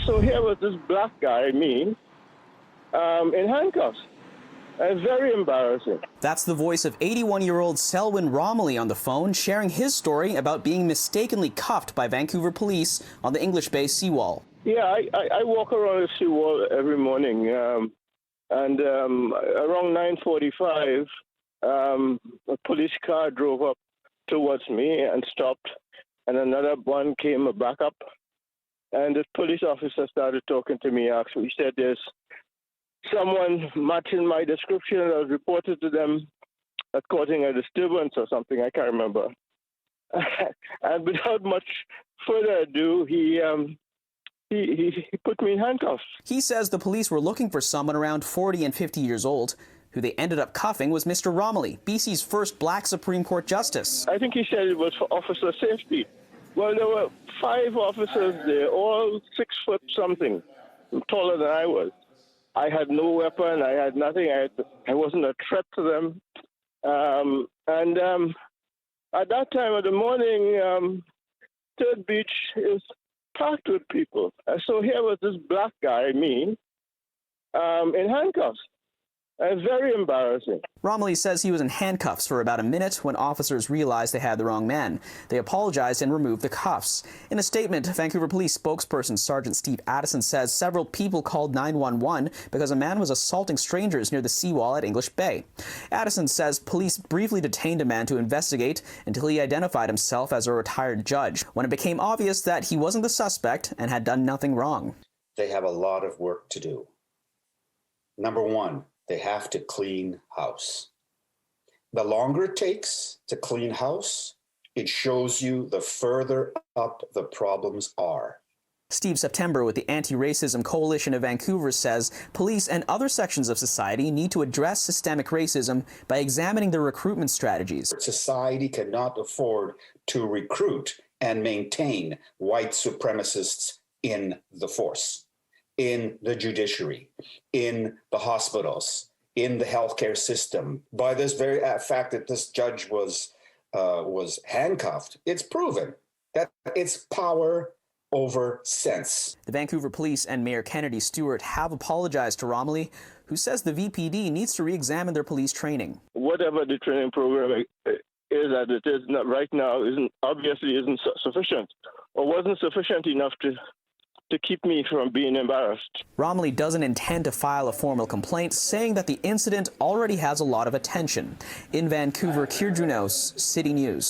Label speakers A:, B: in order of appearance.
A: So here was this black guy, me, in handcuffs. Very embarrassing.
B: That's the voice of 81-year-old Selwyn Romilly on the phone, sharing his story about being mistakenly cuffed by Vancouver Police on the English Bay seawall.
A: Yeah, I walk around the seawall every morning, and around 9:45, a police car drove up towards me and stopped, and another one came back up, and the police officer started talking to me. Actually, he said there's someone matching my description that was reported to them causing a disturbance or something. I can't remember. And without much further ado, he put me in handcuffs.
B: He says the police were looking for someone around 40 and 50 years old. Who they ended up cuffing was Mr. Romilly, BC's first black Supreme Court justice.
A: I think he said it was for officer safety. Well, there were 5 officers there, all 6 foot something, taller than I was. I had no weapon. I had nothing. I wasn't a threat to them. At that time of the morning, Third Beach is packed with people. So here was this black guy, me, in handcuffs. Very embarrassing.
B: Romilly says he was in handcuffs for about a minute when officers realized they had the wrong man. They apologized and removed the cuffs. In a statement, Vancouver Police spokesperson Sergeant Steve Addison says several people called 911 because a man was assaulting strangers near the seawall at English Bay. Addison says police briefly detained a man to investigate until he identified himself as a retired judge, when it became obvious that he wasn't the suspect and had done nothing wrong.
C: They have a lot of work to do. Number one, they have to clean house. The longer it takes to clean house, it shows you the further up the problems are.
B: Steve September with the Anti-Racism Coalition of Vancouver says police and other sections of society need to address systemic racism by examining their recruitment strategies.
C: Society cannot afford to recruit and maintain white supremacists in the force, in the judiciary, in the hospitals, in the healthcare system. By this very fact that this judge was handcuffed, it's proven that it's power over sense.
B: The Vancouver Police and Mayor Kennedy Stewart have apologized to Romilly, who says the VPD needs to re-examine their police training.
A: Whatever the training program is that it is not right now obviously isn't sufficient, or wasn't sufficient enough to keep me from being embarrassed.
B: Romilly doesn't intend to file a formal complaint, saying that the incident already has a lot of attention. In Vancouver, Kier Junos, City News.